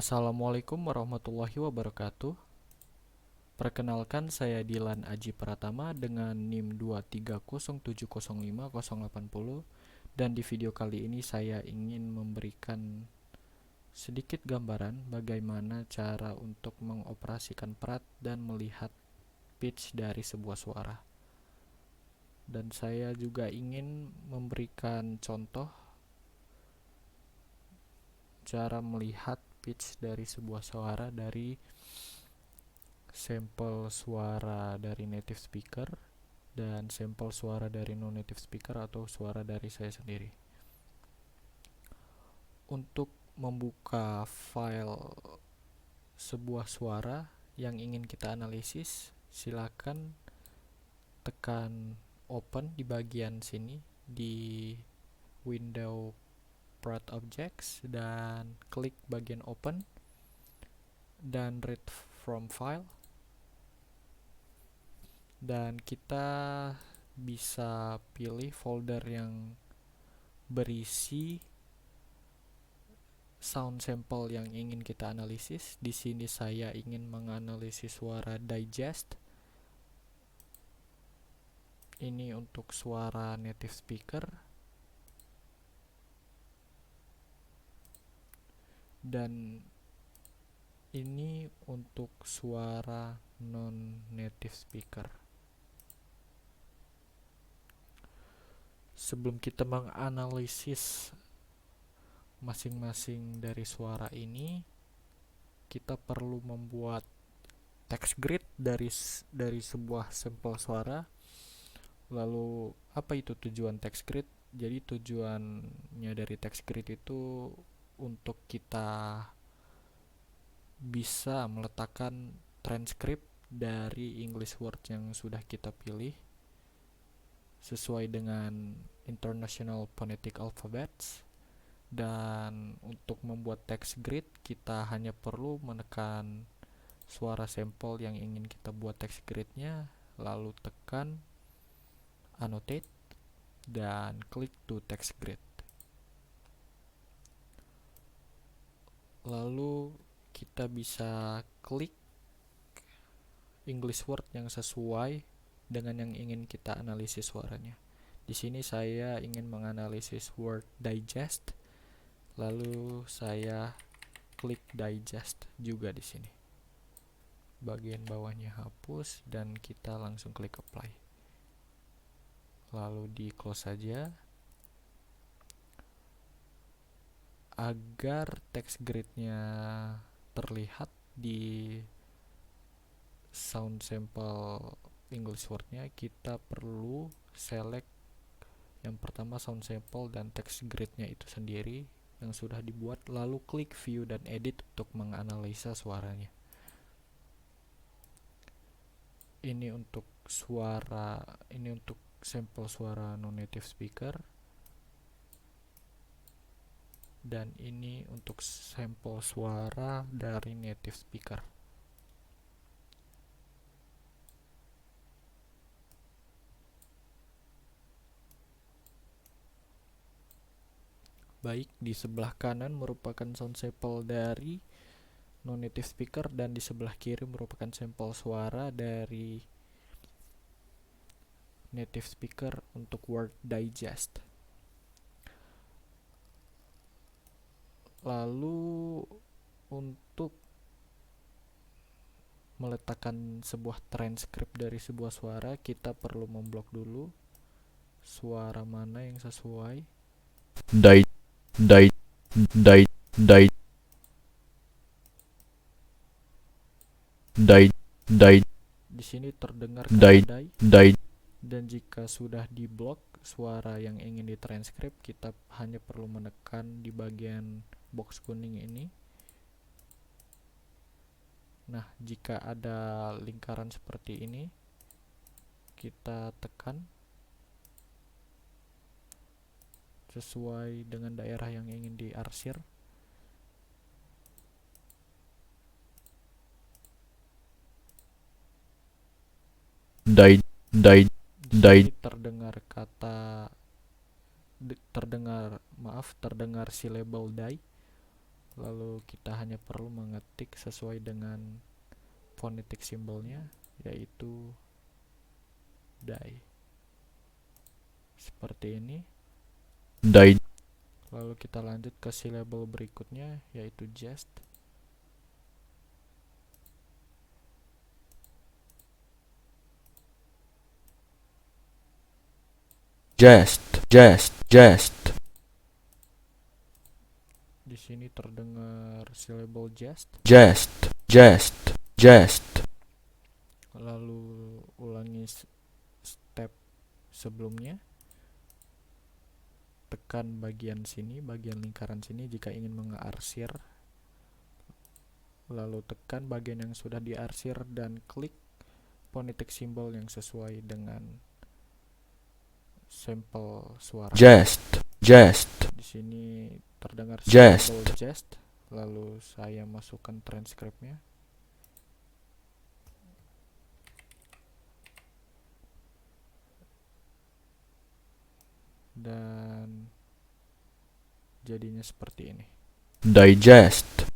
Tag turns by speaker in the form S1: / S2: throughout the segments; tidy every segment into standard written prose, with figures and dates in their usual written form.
S1: Assalamualaikum warahmatullahi wabarakatuh. Perkenalkan, saya Dilan Aji Pratama dengan NIM 230705080, dan di video kali ini saya ingin memberikan sedikit gambaran bagaimana cara untuk mengoperasikan prat dan melihat pitch dari sebuah suara. Dan saya juga ingin memberikan contoh cara melihat pitch dari sebuah suara dari sampel suara dari native speaker dan sampel suara dari non-native speaker atau suara dari saya sendiri. Untuk membuka file sebuah suara yang ingin kita analisis, silakan tekan open di bagian sini di window Prat Objects dan klik bagian open dan read from file, dan kita bisa pilih folder yang berisi sound sample yang ingin kita analisis. Di sini saya ingin menganalisis suara digest. Ini untuk suara native speaker. Dan ini untuk suara non-native speaker. Sebelum kita menganalisis masing-masing dari suara ini, kita perlu membuat text grid dari sebuah sampel suara. Lalu apa itu tujuan text grid? Jadi tujuannya dari text grid itu untuk kita bisa meletakkan transkrip dari English word yang sudah kita pilih sesuai dengan International Phonetic Alphabets. Dan untuk membuat text grid, kita hanya perlu menekan suara sampel yang ingin kita buat text gridnya, lalu tekan annotate dan klik to text grid. Lalu kita bisa klik English word yang sesuai dengan yang ingin kita analisis suaranya. Di sini saya ingin menganalisis word digest, lalu saya klik digest juga di sini. Bagian bawahnya hapus dan kita langsung klik apply. Lalu di close saja. Agar text gridnya terlihat di sound sample English wordnya, kita perlu select yang pertama sound sample dan text gridnya itu sendiri yang sudah dibuat, lalu klik view dan edit untuk menganalisa suaranya. Ini untuk sampel suara non-native speaker, dan ini untuk sampel suara dari native speaker. Baik, di sebelah kanan merupakan sound sample dari non-native speaker dan di sebelah kiri merupakan sampel suara dari native speaker untuk word digest. Lalu untuk meletakkan sebuah transkrip dari sebuah suara, kita perlu memblok dulu suara mana yang sesuai. Di di di di di di Di sini terdengar kata di, dan jika sudah diblok suara yang ingin ditranskrip, kita hanya perlu menekan di bagian box kuning ini. Nah, jika ada lingkaran seperti ini, kita tekan sesuai dengan daerah yang ingin diarsir. Di terdengar terdengar syllable die. Lalu kita hanya perlu mengetik sesuai dengan phonetic simbolnya, yaitu die. Seperti ini.
S2: Die.
S1: Lalu kita lanjut ke syllable berikutnya, yaitu jest.
S2: Jest. Jest. Jest.
S1: Di sini terdengar syllable jest.
S2: Jest. Jest. Jest.
S1: Lalu ulangi step sebelumnya. Tekan bagian sini, bagian lingkaran sini jika ingin mengarsir. Lalu tekan bagian yang sudah diarsir dan klik phonetic symbol yang sesuai dengan sampel suara.
S2: Jest. Jest.
S1: Di sini terdengar
S2: Jest.
S1: syllable jest. Lalu saya masukkan transkripnya. Dan jadinya seperti ini.
S2: Digest.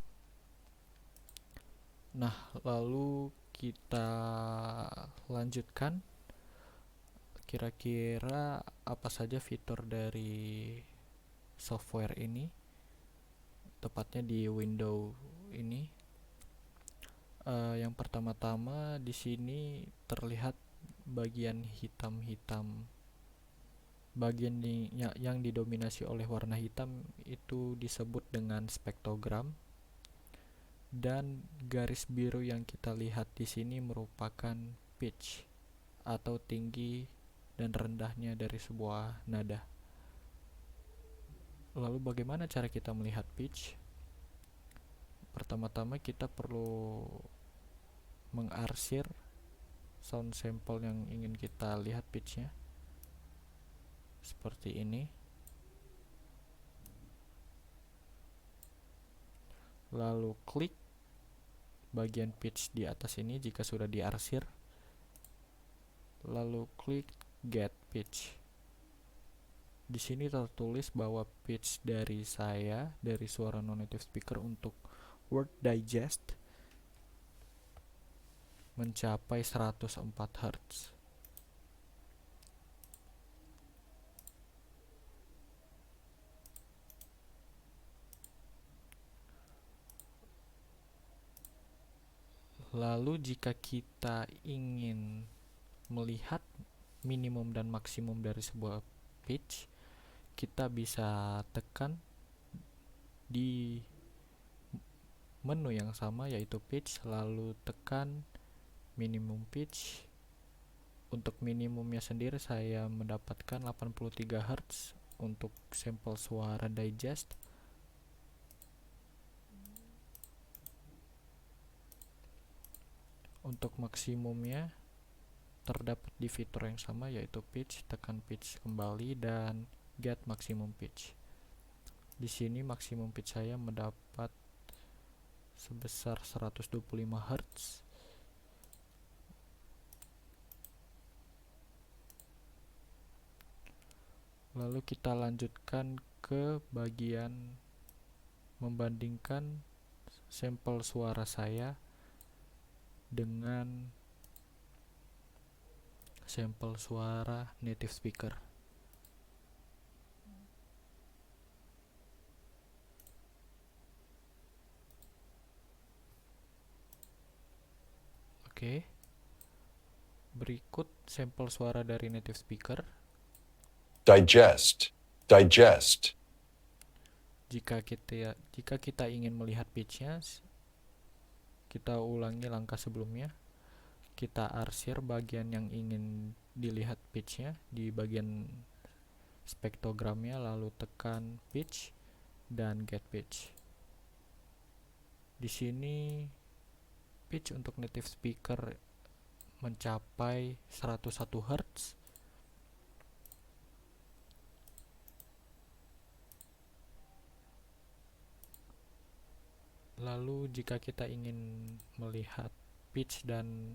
S1: Nah, lalu kita lanjutkan. Kira-kira apa saja fitur dari software ini, tepatnya di window ini. Yang pertama-tama di sini terlihat bagian hitam-hitam. Bagian yang didominasi oleh warna hitam itu disebut dengan spektrogram, dan garis biru yang kita lihat di sini merupakan pitch atau tinggi dan rendahnya dari sebuah nada. Lalu bagaimana cara kita melihat pitch? Pertama-tama kita perlu mengarsir sound sample yang ingin kita lihat pitchnya. Seperti ini. Lalu klik bagian pitch di atas ini jika sudah diarsir. Lalu klik get pitch. Di sini tertulis bahwa pitch dari saya, dari suara non-native speaker untuk Word Digest mencapai 104 Hz. Lalu jika kita ingin melihat minimum dan maksimum dari sebuah pitch, kita bisa tekan di menu yang sama, yaitu pitch, lalu tekan minimum pitch. Untuk minimumnya sendiri saya mendapatkan 83 Hz untuk sampel suara digest. Untuk maksimumnya terdapat di fitur yang sama, yaitu pitch, tekan pitch kembali dan get maximum pitch. Di sini maksimum pitch saya mendapat sebesar 125 Hz. Lalu kita lanjutkan ke bagian membandingkan sampel suara saya dengan sampel suara native speaker. Oke. Berikut sampel suara dari native speaker.
S3: Digest. Digest.
S1: Jika kita ingin melihat pitch-nya, kita ulangi langkah sebelumnya. Kita arsir bagian yang ingin dilihat pitch-nya di bagian spektrogramnya, lalu tekan pitch dan get pitch. Di sini pitch untuk native speaker mencapai 101 Hz. Lalu jika kita ingin melihat pitch dan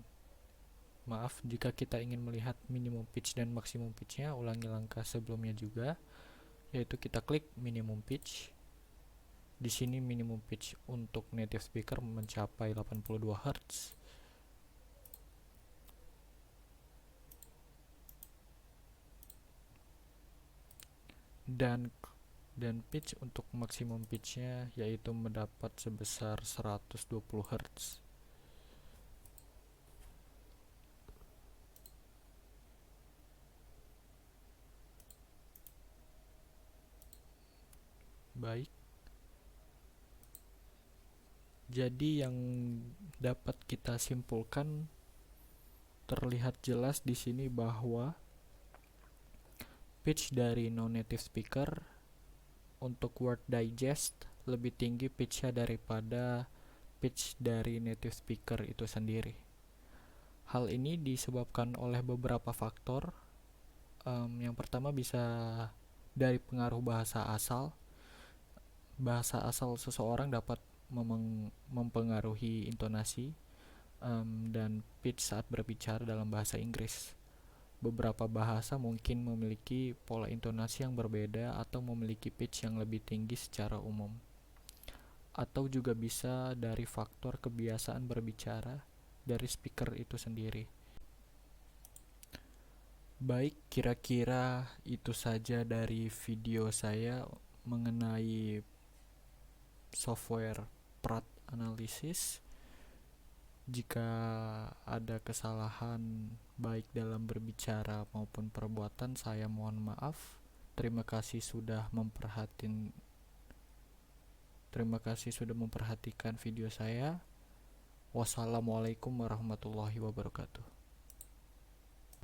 S1: jika kita ingin melihat minimum pitch dan maksimum pitch-nya, ulangi langkah sebelumnya juga, yaitu kita klik minimum pitch. Di sini minimum pitch untuk native speaker mencapai 82 Hz. Dan pitch untuk maksimum pitchnya yaitu mendapat sebesar 120 Hz. Baik, jadi yang dapat kita simpulkan, terlihat jelas di sini bahwa pitch dari non-native speaker untuk word digest lebih tinggi pitchnya daripada pitch dari native speaker itu sendiri. Hal ini disebabkan oleh beberapa faktor. Yang pertama bisa dari pengaruh bahasa asal. Bahasa asal seseorang dapat mempengaruhi intonasi dan pitch saat berbicara dalam bahasa Inggris. Beberapa bahasa mungkin memiliki pola intonasi yang berbeda atau memiliki pitch yang lebih tinggi secara umum. Atau juga bisa dari faktor kebiasaan berbicara dari speaker itu sendiri. Baik, kira-kira itu saja dari video saya mengenai software Pratt Analysis. Jika ada kesalahan baik dalam berbicara maupun perbuatan, saya mohon maaf. Terima kasih sudah memperhatikan video saya. Wassalamualaikum warahmatullahi wabarakatuh.